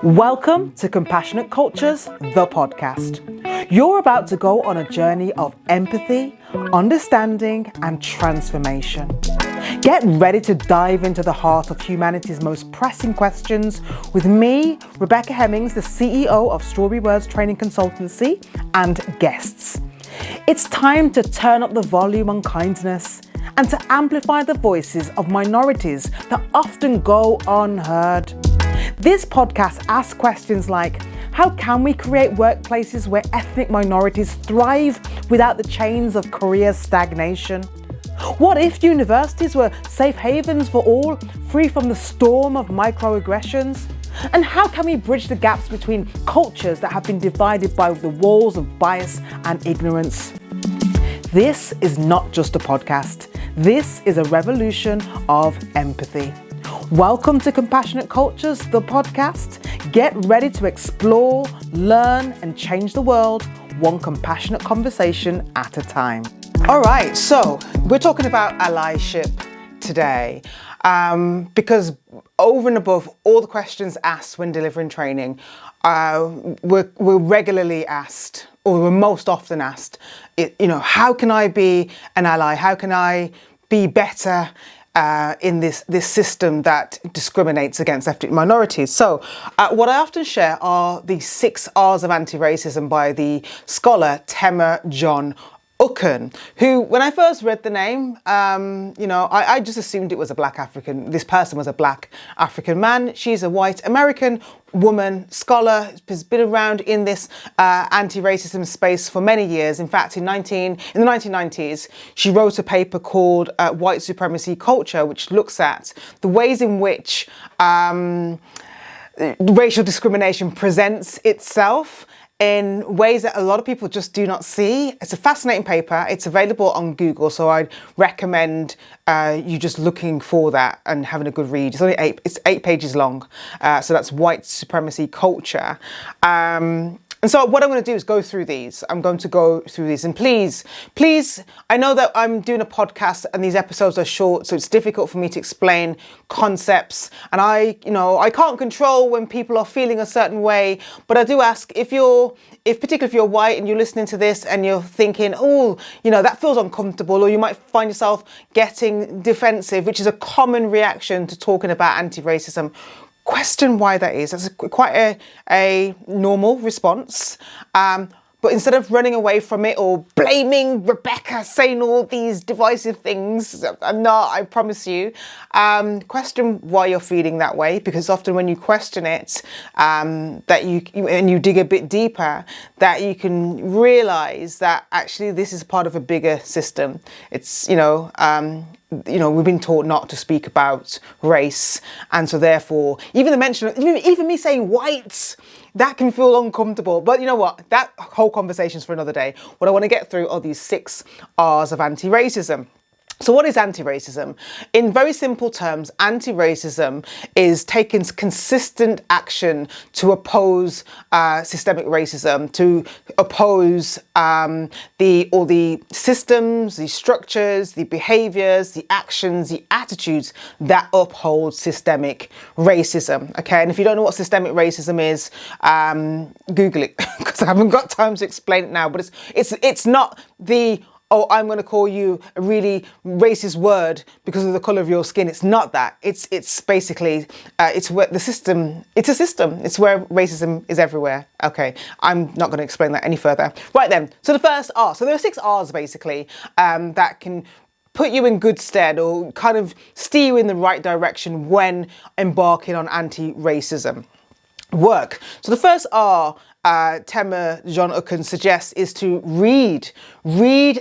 Welcome to Compassionate Cultures, the podcast. You're about to go on a journey of empathy, understanding, and transformation. Get ready to dive into the heart of humanity's most pressing questions with me, Rebbecca Hemmings, the CEO of Strawberry Words Training Consultancy, and guests. It's time to turn up the volume on kindness and to amplify the voices of minorities that often go unheard. This podcast asks questions like, how can we create workplaces where ethnic minorities thrive without the chains of career stagnation? What if universities were safe havens for all, free from the storm of microaggressions? And how can we bridge the gaps between cultures that have been divided by the walls of bias and ignorance? This is not just a podcast. This is a revolution of empathy. Welcome to Compassionate Cultures, the podcast. Get ready to explore, learn, and change the world one compassionate conversation at a time. All right, so we're talking about allyship today because over and above all the questions asked when delivering training, we're regularly asked, or we're most often asked, how can I be an ally? How can I be better in this system that discriminates against ethnic minorities? So what I often share are the 6 R's of anti-racism by the scholar Tema Jon Okun, who, when I first read the name, I just assumed it was a black African. This person was a black African man. She's a white American woman, scholar, has been around in this anti-racism space for many years. In fact, in the 1990s, she wrote a paper called White Supremacy Culture, which looks at the ways in which racial discrimination presents itself in ways that a lot of people just do not see. It's a fascinating paper. It's available on Google, so I'd recommend you just looking for that and having a good read. It's 8 pages long, so that's White Supremacy Culture. And so what I'm going to do is go through these. I'm going to go through these. And please, I know that I'm doing a podcast and these episodes are short, so it's difficult for me to explain concepts. And I can't control when people are feeling a certain way, but I do ask particularly if you're white and you're listening to this and you're thinking, that feels uncomfortable, or you might find yourself getting defensive, which is a common reaction to talking about anti-racism. Question why that is. That's quite a normal response. But instead of running away from it or blaming Rebbecca, saying all these divisive things, I'm not, I promise you. Question why you're feeling that way, because often when you question it, that you dig a bit deeper, that you can realize that actually this is part of a bigger system. It's, we've been taught not to speak about race, and so therefore, even the mention of, even me saying whites, that can feel uncomfortable. But you know what? That whole conversation is for another day. What I want to get through are these 6 R's of anti-racism. So what is anti-racism? In very simple terms, anti-racism is taking consistent action to oppose systemic racism, to oppose the systems, the structures, the behaviors, the actions, the attitudes that uphold systemic racism. Okay, and if you don't know what systemic racism is, Google it, because I haven't got time to explain it now. But it's not the I'm going to call you a really racist word because of the colour of your skin. It's not that. It's basically, it's where the system, it's a system. It's where racism is everywhere. Okay, I'm not going to explain that any further. Right then, so the first R. So there are 6 R's basically that can put you in good stead or kind of steer you in the right direction when embarking on anti-racism work. So the first R Tema Jon Okun suggests is to read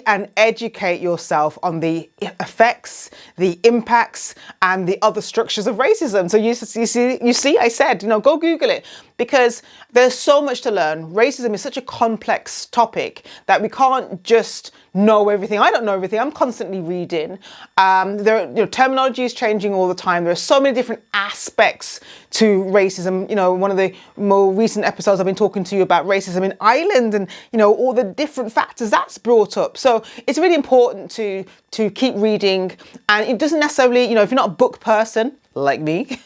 and educate yourself on the effects, the impacts, and the other structures of racism. So you see, I said, go Google it, because there's so much to learn. Racism is such a complex topic that we can't just know everything. I don't know everything. I'm constantly reading. Terminology is changing all the time. There are so many different aspects to racism. One of the more recent episodes I've been talking to you about racism in Ireland and, all the different factors that's brought up. So it's really important to keep reading. And it doesn't necessarily, if you're not a book person, like me,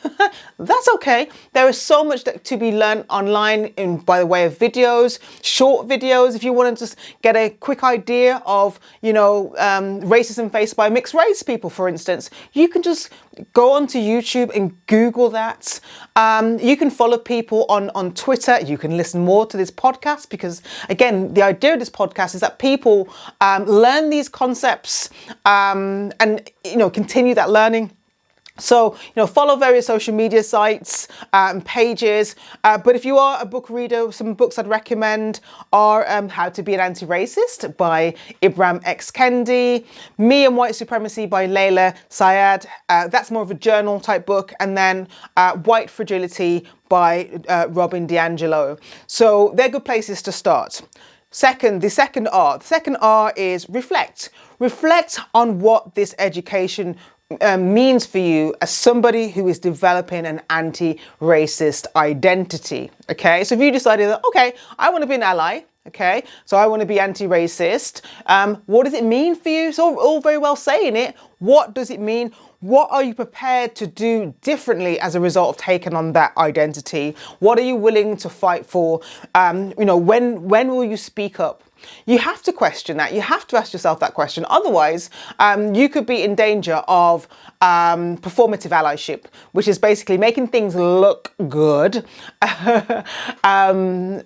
that's okay. There is so much to be learned online by the way of videos, short videos. If you want to just get a quick idea of, racism faced by mixed race people, for instance, you can just go onto YouTube and Google that. You can follow people on Twitter. You can listen more to this podcast because, again, the idea of this podcast is that people learn these concepts and, continue that learning. So, follow various social media sites and pages. But if you are a book reader, some books I'd recommend are How to Be an Anti-Racist by Ibram X. Kendi, Me and White Supremacy by Layla Syed. That's more of a journal type book. And then White Fragility by Robin DiAngelo. So they're good places to start. The second R is reflect. Reflect on what this education means for you as somebody who is developing an anti-racist identity. Okay, so if you decided that, okay, I want to be an ally, okay, so I want to be anti-racist, what does it mean for you? So all very well saying it. What does it mean? What are you prepared to do differently as a result of taking on that identity? What are you willing to fight for? When will you speak up? You have to question that. You have to ask yourself that question. Otherwise, you could be in danger of performative allyship, which is basically making things look good. Sorry, I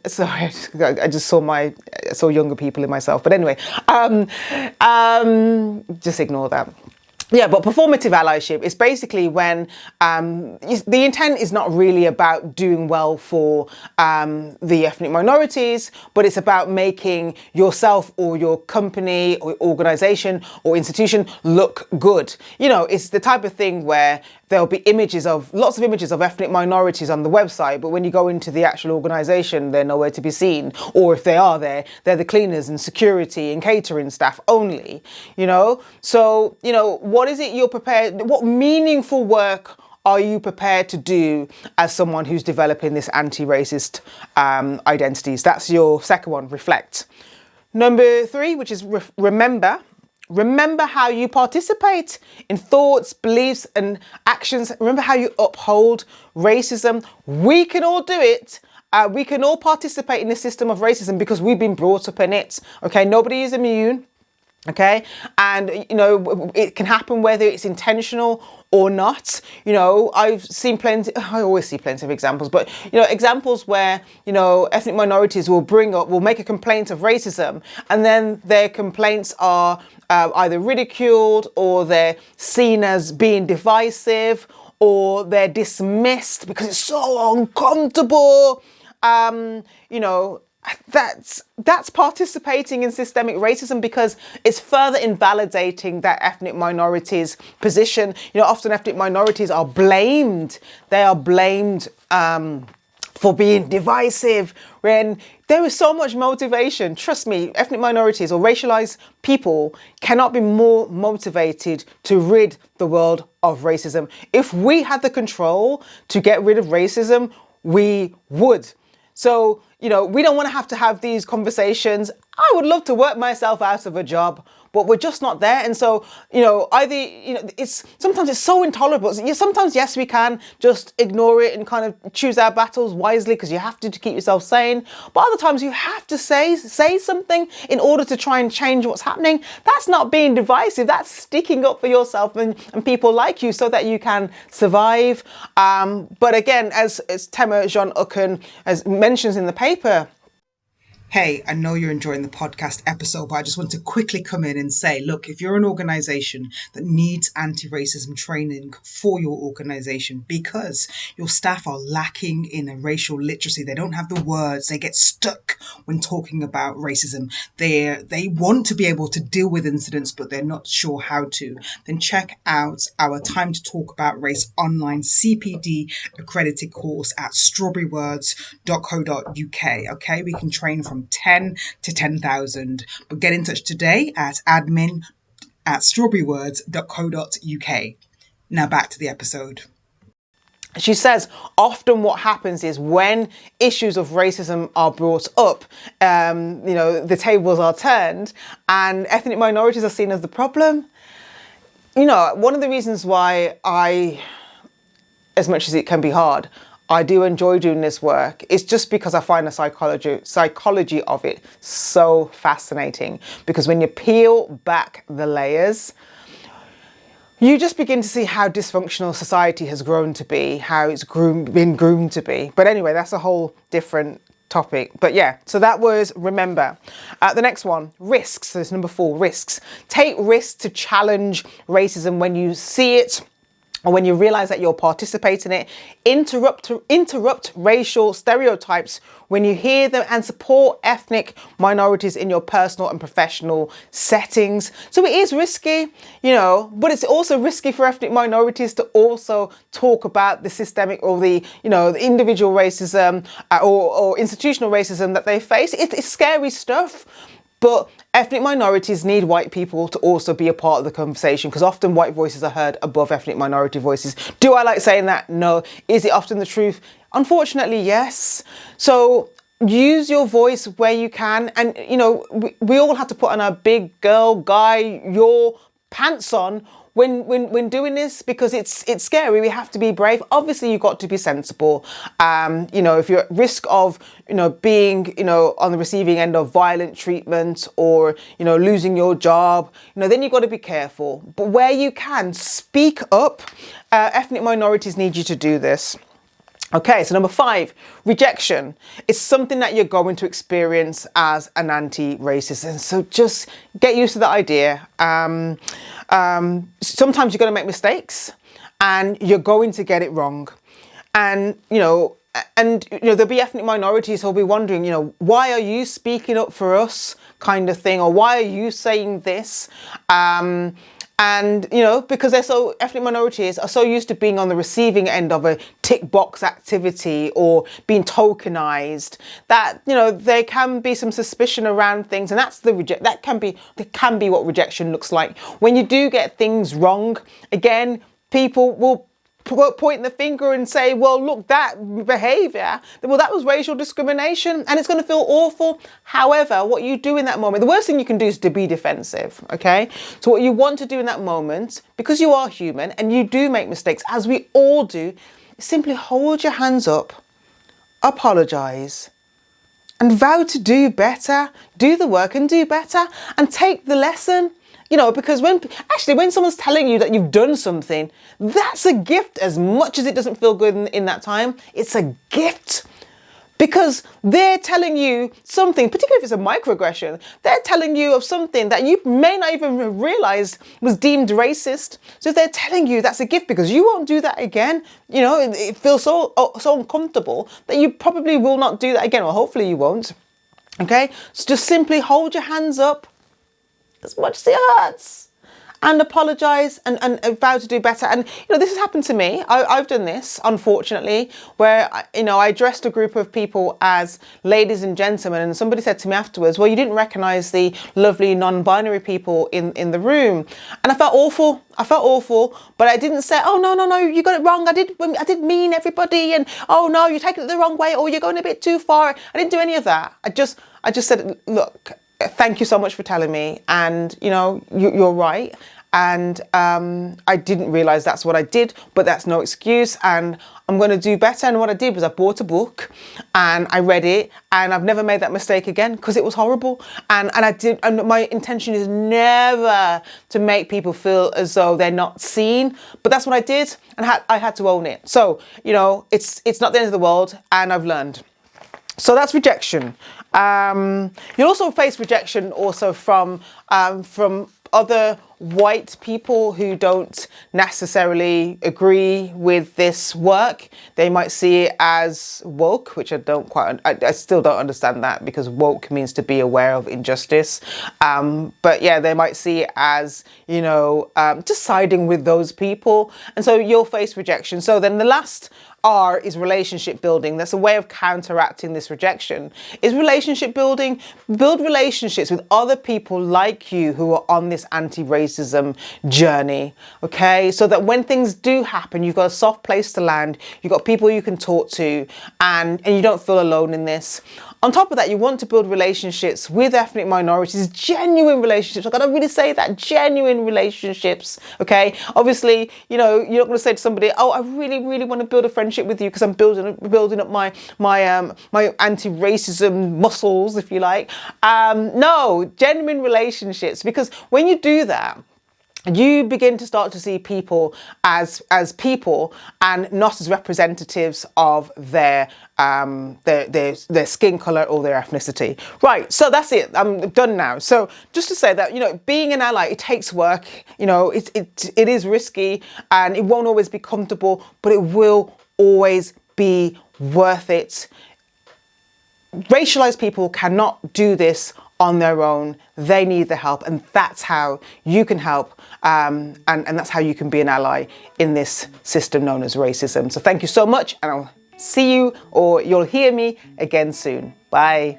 just saw younger people in myself. But anyway, just ignore that. Yeah, but performative allyship is basically when the intent is not really about doing well for the ethnic minorities, but it's about making yourself or your company or organization or institution look good. It's the type of thing where there'll be lots of images of ethnic minorities on the website, but when you go into the actual organization, they're nowhere to be seen. Or if they are there, they're the cleaners and security and catering staff only, So, what is it you're prepared, what meaningful work are you prepared to do as someone who's developing this anti-racist identities? That's your second one, reflect. Number 3, which is remember. Remember how you participate in thoughts, beliefs, and actions. Remember how you uphold racism. We can all do it. We can all participate in the system of racism because we've been brought up in it. Okay, nobody is immune. Okay, and it can happen whether it's intentional or not. I've seen I always see plenty of examples, but examples where ethnic minorities will make a complaint of racism, and then their complaints are either ridiculed, or they're seen as being divisive, or they're dismissed because it's so uncomfortable. That's participating in systemic racism because it's further invalidating that ethnic minorities' position. Often ethnic minorities are blamed. They are blamed for being divisive when there is so much motivation. Trust me, ethnic minorities or racialized people cannot be more motivated to rid the world of racism. If we had the control to get rid of racism, we would. So, we don't want to have these conversations. I would love to work myself out of a job, but we're just not there. And so, sometimes it's so intolerable. Sometimes, yes, we can just ignore it and kind of choose our battles wisely because you have to keep yourself sane. But other times you have to say something in order to try and change what's happening. That's not being divisive. That's sticking up for yourself and people like you so that you can survive. But again, as Tema Jon Okun mentions in the paper, hey, I know you're enjoying the podcast episode, but I just want to quickly come in and say, look, if you're an organization that needs anti-racism training for your organization because your staff are lacking in a racial literacy, they don't have the words, they get stuck when talking about racism, they want to be able to deal with incidents, but they're not sure how to, then check out our Time to Talk About Race online CPD accredited course at strawberrywords.co.uk. Okay, we can train from 10 to 10,000, but get in touch today at admin@strawberrywords.co.uk. Now back to the episode. She says often what happens is when issues of racism are brought up, the tables are turned and ethnic minorities are seen as the problem. One of the reasons why I as much as it can be hard, I do enjoy doing this work. It's just because I find the psychology of it so fascinating. Because when you peel back the layers, you just begin to see how dysfunctional society has grown to be, how it's been groomed to be. But anyway, that's a whole different topic. But yeah, so that was remember. The next one, risks. So it's number 4, risks. Take risks to challenge racism when you see it, or when you realize that you're participating in it. Interrupt racial stereotypes when you hear them, and support ethnic minorities in your personal and professional settings. So it is risky, you know, but it's also risky for ethnic minorities to also talk about the systemic or the, you know, the individual racism or institutional racism that they face. It's scary stuff. But ethnic minorities need white people to also be a part of the conversation, because often white voices are heard above ethnic minority voices. Do I like saying that? No. Is it often the truth? Unfortunately, yes. So use your voice where you can. And, you know, we all have to put on our big girl, guy, your pants on when doing this, because it's scary. We have to be brave. Obviously, you've got to be sensible. You know, if you're at risk of, you know, being, you know, on the receiving end of violent treatment, or, you know, losing your job, you know, then you've got to be careful. But where you can, speak up. Ethnic minorities need you to do this. Okay, so number 5, rejection. It's something that you're going to experience as an anti-racist. And so just get used to the idea. Sometimes you're going to make mistakes and you're going to get it wrong. And, you know, there'll be ethnic minorities who'll be wondering, you know, why are you speaking up for us, kind of thing, or why are you saying this? And, you know, because ethnic minorities are so used to being on the receiving end of a tick box activity or being tokenized, that, you know, there can be some suspicion around things. And that's that can be what rejection looks like. When you do get things wrong, again, people will point the finger and say, well, look, that behavior, well, that was racial discrimination, and it's going to feel awful. However, what you do in that moment, the worst thing you can do is to be defensive. Okay. So what you want to do in that moment, because you are human and you do make mistakes, as we all do, simply hold your hands up, apologize, and vow to do better, do the work and do better, and take the lesson. You know, because when someone's telling you that you've done something, that's a gift. As much as it doesn't feel good in that time, it's a gift. Because they're telling you something, particularly if it's a microaggression, they're telling you of something that you may not even have realized was deemed racist. So if they're telling you, that's a gift, because you won't do that again. You know, it feels so uncomfortable that you probably will not do that again, or hopefully you won't. Okay, so just simply hold your hands up, as much as it hurts, and apologize and vow to do better. And, you know, this has happened to me. I've done this, unfortunately, where, you know, I addressed a group of people as ladies and gentlemen, and somebody said to me afterwards, well, you didn't recognize the lovely non-binary people in the room. And I felt awful. But I didn't say, oh, no, you got it wrong. I did mean everybody. And, oh, no, you're taking it the wrong way, or you're going a bit too far. I didn't do any of that. I just said, look, thank you so much for telling me. And, you know, you're right. And I didn't realize that's what I did, but that's no excuse. And I'm going to do better. And what I did was I bought a book and I read it, and I've never made that mistake again, because it was horrible. And my intention is never to make people feel as though they're not seen. But that's what I did. And I had to own it. So, you know, it's not the end of the world, and I've learned. So that's rejection. You'll also face rejection also from other white people who don't necessarily agree with this work. They might see it as woke, which I still don't understand that, because woke means to be aware of injustice. But yeah, they might see it as, you know, just siding with those people. And so you'll face rejection. So then the last R is relationship building. That's a way of counteracting this rejection. Is relationship building. Build relationships with other people like you who are on this anti-racism journey. Okay, so that when things do happen, you've got a soft place to land. You've got people you can talk to, and you don't feel alone in this. On top of that, you want to build relationships with ethnic minorities, genuine relationships. I've got to really say that, genuine relationships, okay? Obviously, you know, you're not going to say to somebody, oh, I really, really want to build a friendship with you because I'm building up my anti-racism muscles, if you like. No, genuine relationships, because when you do that, you begin to start to see people as people and not as representatives of their skin color or their ethnicity. Right, so that's it. I'm done now. So just to say that, you know, being an ally, it takes work. You know, it is risky and it won't always be comfortable, but it will always be worth it. Racialized people cannot do this on their own. They need the help, and that's how you can help, and that's how you can be an ally in this system known as racism. So thank you so much, and I'll see you, or you'll hear me again soon. Bye.